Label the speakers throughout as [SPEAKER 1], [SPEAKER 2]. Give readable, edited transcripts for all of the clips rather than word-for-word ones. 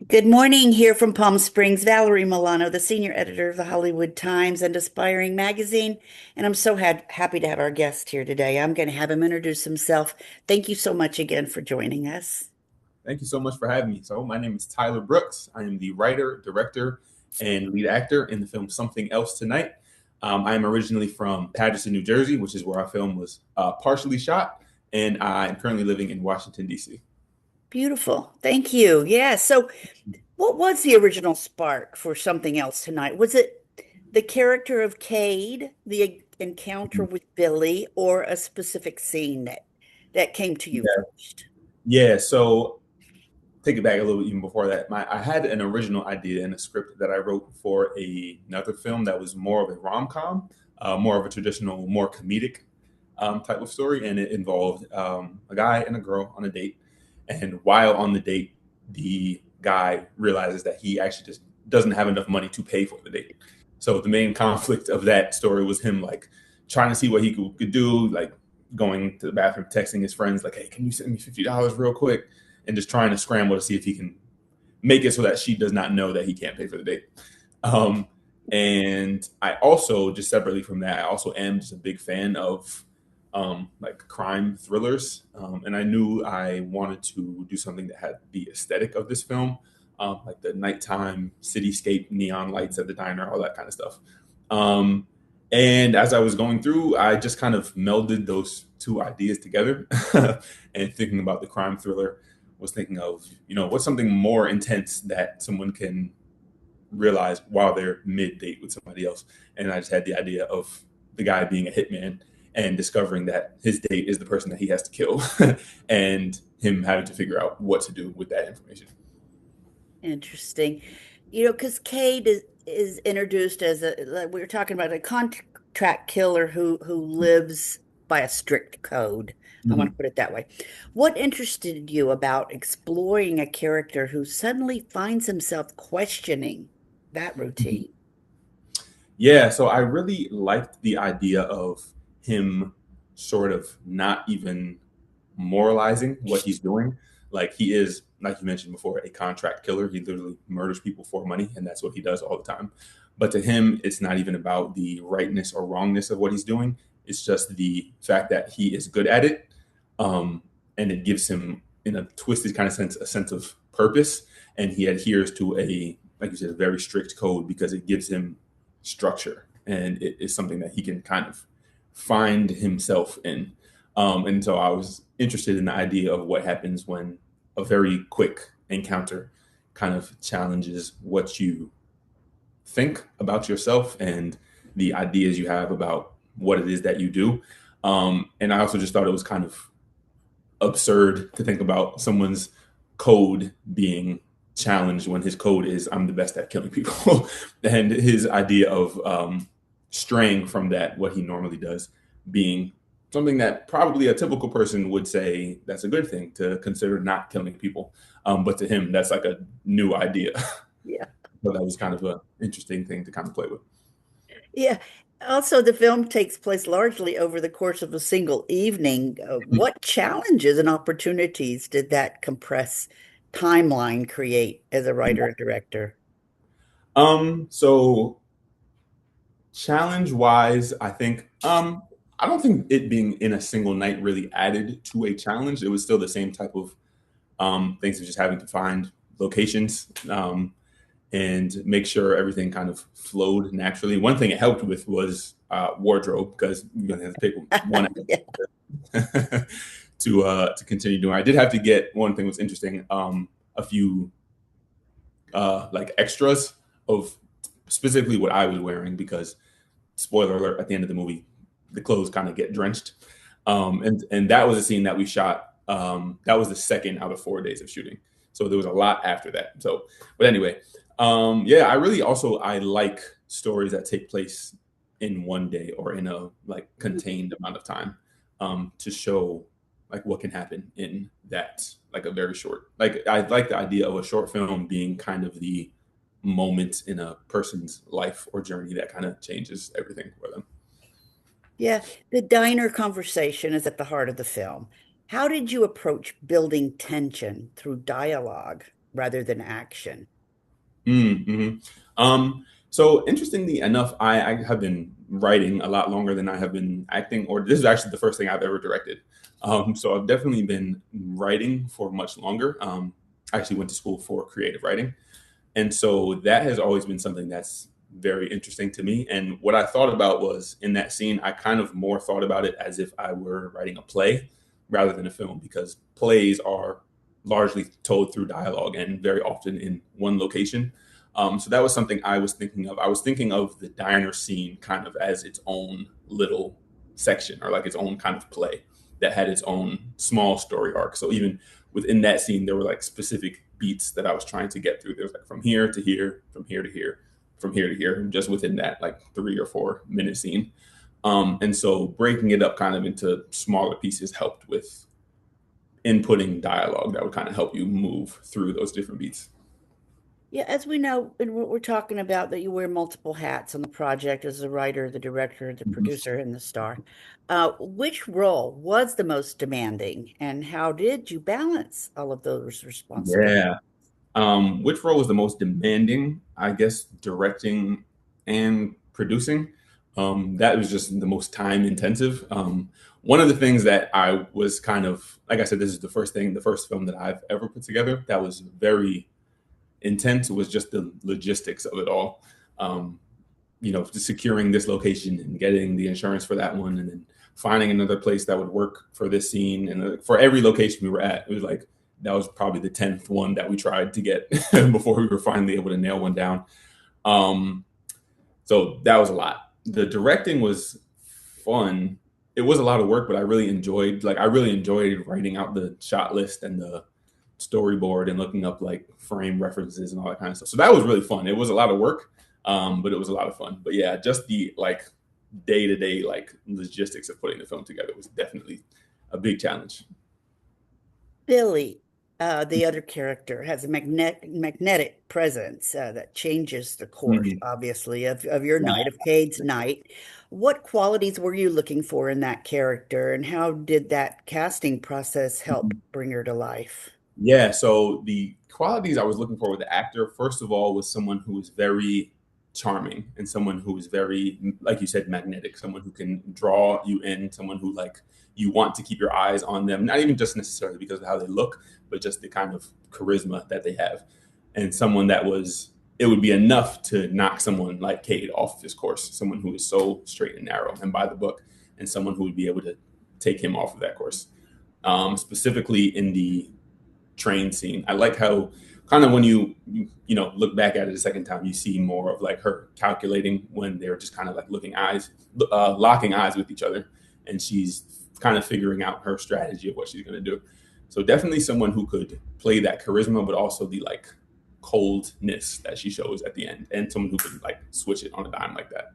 [SPEAKER 1] Good morning here from Palm Springs. Valerie Milano, the senior editor of the Hollywood Times and Aspiring magazine. And I'm so happy to have our guest here today. I'm going to have him introduce himself. Thank you so much again for joining us.
[SPEAKER 2] Thank you so much for having me. So, my name is Tyler Brooks. I am the writer, director, and lead actor in the film Something Else Tonight. I am originally from Paterson, New Jersey, which is where our film was partially shot, and I am currently living in Washington, D.C.
[SPEAKER 1] Beautiful. Thank you. Yeah. So, what was the original spark for Something Else Tonight? Was it the character of Cade, the encounter with Billy, or a specific scene that came to you
[SPEAKER 2] Yeah.
[SPEAKER 1] first?
[SPEAKER 2] Yeah. So, take it back a little bit even before that. I had an original idea in a script that I wrote for another film that was more of a rom com, more of a traditional, more comedic type of story, and it involved a guy and a girl on a date. And while on the date, the guy realizes that he actually just doesn't have enough money to pay for the date. So the main conflict of that story was him like trying to see what he could do, like going to the bathroom, texting his friends, like, "Hey, can you send me $50 real quick?" And just trying to scramble to see if he can make it so that she does not know that he can't pay for the date. Um, and I also, just separately from that, I also am just a big fan of like crime thrillers. And I knew I wanted to do something that had the aesthetic of this film, like the nighttime cityscape, neon lights at the diner, all that kind of stuff. Um, and as I was going through, I just kind of melded those two ideas together and thinking about the crime thriller was thinking of, what's something more intense that someone can realize while they're mid date with somebody else. And I just had the idea of the guy being a hitman and discovering that his date is the person that he has to kill and him having to figure out what to do with that information.
[SPEAKER 1] Interesting. Because Cade is introduced as like we were talking about, a contract killer who lives by a strict code. I want to
[SPEAKER 2] Mhm.
[SPEAKER 1] put it that way. What interested you about exploring a character who suddenly finds himself questioning that
[SPEAKER 2] Mhm.
[SPEAKER 1] routine?
[SPEAKER 2] Yeah, so I really liked the idea of him sort of not even moralizing what he's doing. Like he is, like you mentioned before, a contract killer. He literally murders people for money, and that's what he does all the time. But to him, it's not even about the rightness or wrongness of what he's doing. It's just the fact that he is good at it, and it gives him, in a twisted kind of sense, a sense of purpose. And he adheres to a, like you said, a very strict code because it gives him structure, and it is something that he can kind of find himself in. And so I was interested in the idea of what happens when a very quick encounter kind of challenges what you think about yourself and the ideas you have about what it is that you do. And I also just thought it was kind of absurd to think about someone's code being challenged when his code is "I'm the best at killing people," and his idea of straying from that, what he normally does, being something that probably a typical person would say that's a good thing to consider not killing people, but to him that's like a new idea.
[SPEAKER 1] Yeah.
[SPEAKER 2] So that was kind of an interesting thing to kind of play with.
[SPEAKER 1] Yeah. Also, the film takes place largely over the course of a single evening. What challenges and opportunities did that compress timeline create as a writer and director?
[SPEAKER 2] So challenge wise, I think I don't think it being in a single night really added to a challenge. It was still the same type of things of just having to find locations and make sure everything kind of flowed naturally. One thing it helped with was wardrobe because you're gonna have to pick one
[SPEAKER 1] Yeah.
[SPEAKER 2] to continue doing. I did have to get one thing was interesting, a few like extras of specifically what I was wearing because spoiler alert, at the end of the movie, the clothes kind of get drenched. And that was a scene that we shot. That was the second out of 4 days of shooting. So there was a lot after that. So, but anyway, yeah, I really also I like stories that take place in one day or in a like contained amount of time, to show like what can happen in that like a very short. Like I like the idea of a short film being kind of the moment in a person's life or journey that kind of changes everything for them.
[SPEAKER 1] Yeah. The diner conversation is at the heart of the film. How did you approach building tension through dialogue? rather than action.
[SPEAKER 2] Mm-hmm. So interestingly enough, I have been writing a lot longer than I have been acting, or this is actually the first thing I've ever directed. So I've definitely been writing for much longer. I actually went to school for creative writing. And so that has always been something that's very interesting to me. And what I thought about was in that scene, I kind of more thought about it as if I were writing a play rather than a film, because plays are largely told through dialogue and very often in one location. So that was something I was thinking of. I was thinking of the diner scene kind of as its own little section, or like its own kind of play that had its own small story arc. So even within that scene, there were like specific beats that I was trying to get through. There was like from here to here, from here to here, from here to here, just within that like 3 or 4 minute scene. And so breaking it up kind of into smaller pieces helped with inputting dialogue that would kind of help you move through those different beats.
[SPEAKER 1] Yeah, as we know, and we're talking about that you wear multiple hats on the project as the writer, the director, the
[SPEAKER 2] Mhm.
[SPEAKER 1] producer, and the star. Which role was the most demanding, and how did you balance all of those responsibilities?
[SPEAKER 2] Yeah. Which role was the most demanding? I guess directing and producing. That was just the most time intensive. One of the things that I was kind of, like I said, this is the first film that I've ever put together that was very intense was just the logistics of it all. Um, just securing this location and getting the insurance for that one, and then finding another place that would work for this scene. And for every location we were at, it was like that was probably the 10th one that we tried to get before we were finally able to nail one down. Um, so that was a lot. The directing was fun. It was a lot of work, but I really enjoyed writing out the shot list and the storyboard and looking up like frame references and all that kind of stuff. So that was really fun. It was a lot of work, but it was a lot of fun. But yeah, just the like day to day like logistics of putting the film together was definitely a big challenge.
[SPEAKER 1] Billy, the other character, has a magnetic presence that changes the course,
[SPEAKER 2] Mhm.
[SPEAKER 1] obviously, of your
[SPEAKER 2] Yeah.
[SPEAKER 1] night, of Cade's night. What qualities were you looking for in that character, and how did that casting process help bring her to life?
[SPEAKER 2] Yeah, so the qualities I was looking for with the actor, first of all, was someone who was very charming and someone who was very, like you said, magnetic, someone who can draw you in, someone who like you want to keep your eyes on them, not even just necessarily because of how they look, but just the kind of charisma that they have. And someone that was, it would be enough to knock someone like Cade off of his course, someone who is so straight and narrow and by the book, and someone who would be able to take him off of that course. Specifically in the train scene. I like how kind of when you look back at it a second time, you see more of like her calculating when they're just kind of like locking eyes with each other, and she's kind of figuring out her strategy of what she's going to do. So definitely someone who could play that charisma, but also the like coldness that she shows at the end, and someone who could like switch it on a dime like that.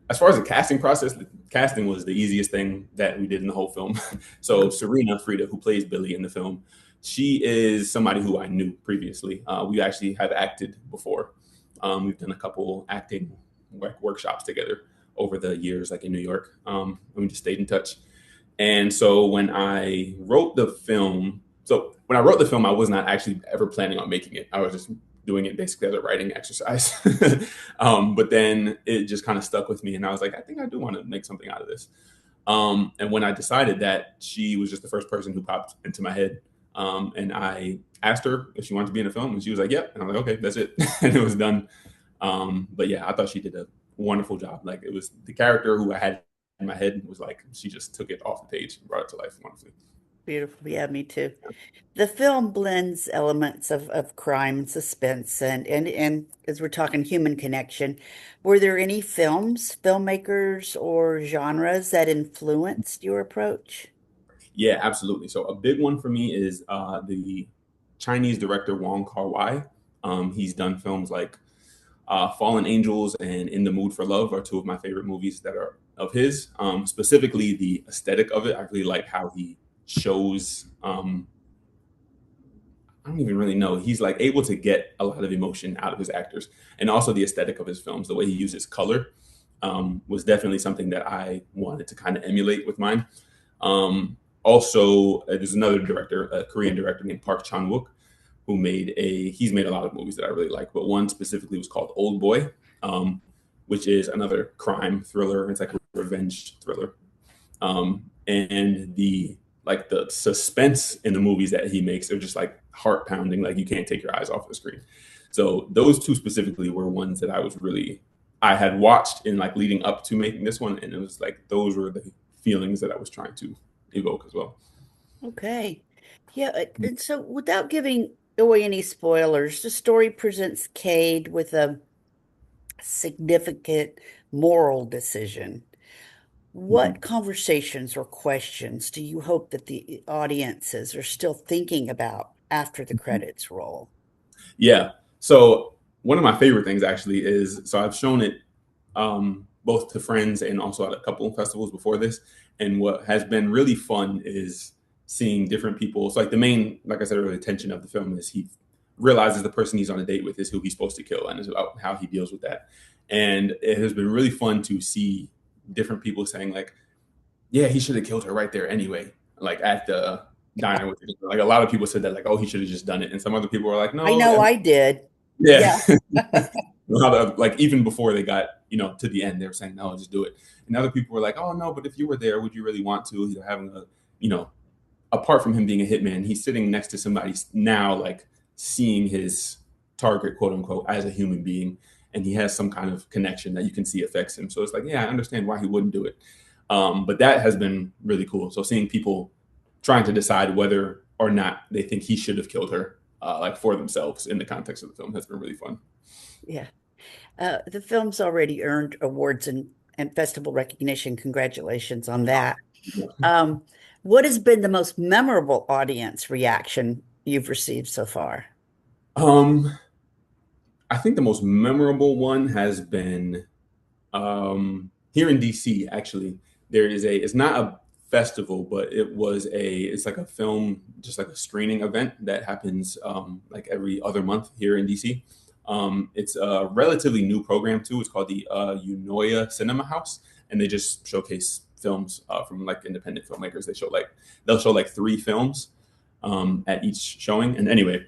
[SPEAKER 2] As far as the casting process, the casting was the easiest thing that we did in the whole film. So Serena Frida, who plays Billy in the film, she is somebody who I knew previously. We actually have acted before. We've done a couple acting workshops together over the years, like in New York. And we just stayed in touch. And so when I wrote the film, I was not actually ever planning on making it. I was just doing it basically as a writing exercise. But then it just kind of stuck with me, and I was like, I think I do want to make something out of this. And when I decided that, she was just the first person who popped into my head. And I asked her if she wanted to be in a film, and she was like, "Yep." And I was like, "Okay, that's it," and it was done. But yeah, I thought she did a wonderful job. Like it was the character who I had in my head was like she just took it off the page and brought it to life wonderfully.
[SPEAKER 1] Beautiful. Yeah, me too. The film blends elements of crime and suspense and as we're talking human connection, were there any filmmakers, or genres that influenced your approach?
[SPEAKER 2] Yeah, absolutely. So a big one for me is the Chinese director Wong Kar-wai. He's done films like Fallen Angels and In the Mood for Love are two of my favorite movies that are of his. Specifically, the aesthetic of it, I really like how he shows. I don't even really know. He's like able to get a lot of emotion out of his actors, and also the aesthetic of his films. The way he uses color was definitely something that I wanted to kind of emulate with mine. Also, there's another director, a Korean director named Park Chan Wook. who made a he's made a lot of movies that I really like, but one specifically was called Old Boy, um, which is another crime thriller. It's like a revenge thriller, and the suspense in the movies that he makes are just like heart pounding. Like you can't take your eyes off the screen. So those two specifically were ones that I had watched in like leading up to making this one, and it was like those were the feelings that I was trying to evoke as well.
[SPEAKER 1] Okay. Yeah, and so without giving away any spoilers, the story presents Cade with a significant moral decision. What
[SPEAKER 2] Mhm.
[SPEAKER 1] conversations or questions do you hope that the audiences are still thinking about after the credits roll?
[SPEAKER 2] Yeah. So one of my favorite things actually is so I've shown it both to friends and also at a couple of festivals before this. And what has been really fun is seeing different people. So like the main, like I said earlier, tension of the film is he realizes the person he's on a date with is who he's supposed to kill, and it's about how he deals with that. And it has been really fun to see different people saying like, yeah, he should have killed her right there anyway. Like at the diner with her. Like a lot of people said that like, oh, he should have just done it. And some other people were like,
[SPEAKER 1] I
[SPEAKER 2] no,
[SPEAKER 1] know I did.
[SPEAKER 2] yeah.
[SPEAKER 1] Yeah.
[SPEAKER 2] Like even before they got to the end, they were saying no, just do it. And other people were like, oh no, but if you were there, would you really want to? Having a you know apart from him being a hitman, he's sitting next to somebody now like seeing his target, quote unquote, as a human being, and he has some kind of connection that you can see affects him. So it's like, yeah, I understand why he wouldn't do it. But that has been really cool. So seeing people trying to decide whether or not they think he should have killed her, like for themselves in the context of the film, has been really fun.
[SPEAKER 1] Yeah. The film's already earned awards and festival recognition. Congratulations on that. Um, what has been the most memorable audience reaction you've received so far?
[SPEAKER 2] Um, I think the most memorable one has been here in DC. Actually, there is a. It's not a festival, but it's like a film, just like a screening event that happens like every other month here in DC. It's a relatively new program too. It's called the Unoya Cinema House, and they just showcase films from like independent filmmakers. They'll show like three films at each showing. And anyway,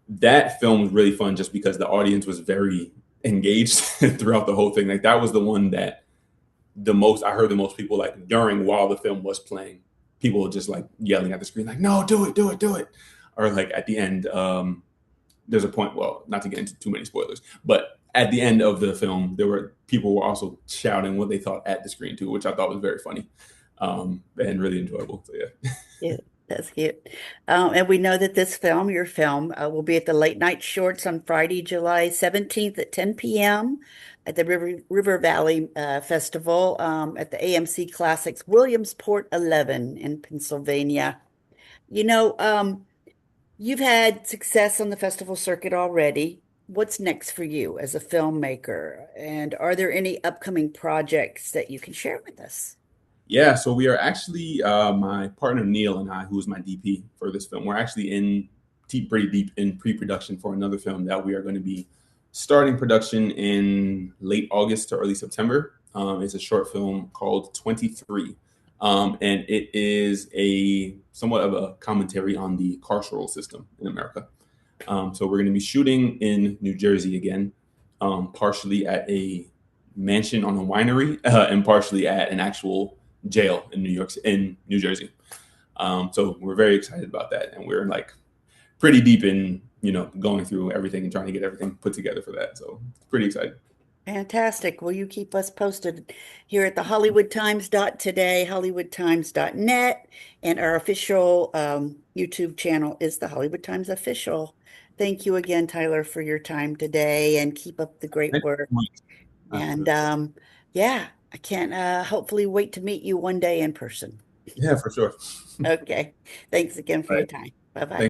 [SPEAKER 2] that film was really fun just because the audience was very engaged throughout the whole thing. Like that was the one that I heard the most people like during while the film was playing, people just like yelling at the screen, like, no, do it, do it, do it. Or like at the end, there's a point, well, not to get into too many spoilers, but at the end of the film, people were also shouting what they thought at the screen too, which I thought was very funny and really enjoyable. So yeah.
[SPEAKER 1] Yeah, that's cute. And we know that your film, will be at the Late Night Shorts on Friday, July 17th at 10 p.m. at the River Valley Festival at the AMC Classics Williamsport 11 in Pennsylvania. You know, you've had success on the festival circuit already. What's next for you as a filmmaker? And are there any upcoming projects that you can share with us?
[SPEAKER 2] Yeah, so we are actually my partner Neil and I, who is my DP for this film. We're actually pretty deep in pre-production for another film that we are going to be starting production in late August to early September. It's a short film called 23, and it is a somewhat of a commentary on the carceral system in America. So we're going to be shooting in New Jersey again, partially at a mansion on a winery, and partially at an actual jail in New Jersey. So we're very excited about that, and we're like pretty deep in going through everything and trying to get everything put together for that. So pretty excited.
[SPEAKER 1] Fantastic. Will you keep us posted here at the Hollywood Times today, hollywoodtimes.net, and our official YouTube channel is the Hollywood Times Official. Thank you again, Tyler, for your time today and keep up the great
[SPEAKER 2] Thank you
[SPEAKER 1] work.
[SPEAKER 2] so much.
[SPEAKER 1] And
[SPEAKER 2] Absolutely.
[SPEAKER 1] yeah, I can't hopefully wait to meet you one day in person.
[SPEAKER 2] Yeah, for sure.
[SPEAKER 1] Okay. Thanks again for
[SPEAKER 2] All
[SPEAKER 1] your
[SPEAKER 2] right.
[SPEAKER 1] time. Bye bye.
[SPEAKER 2] Thank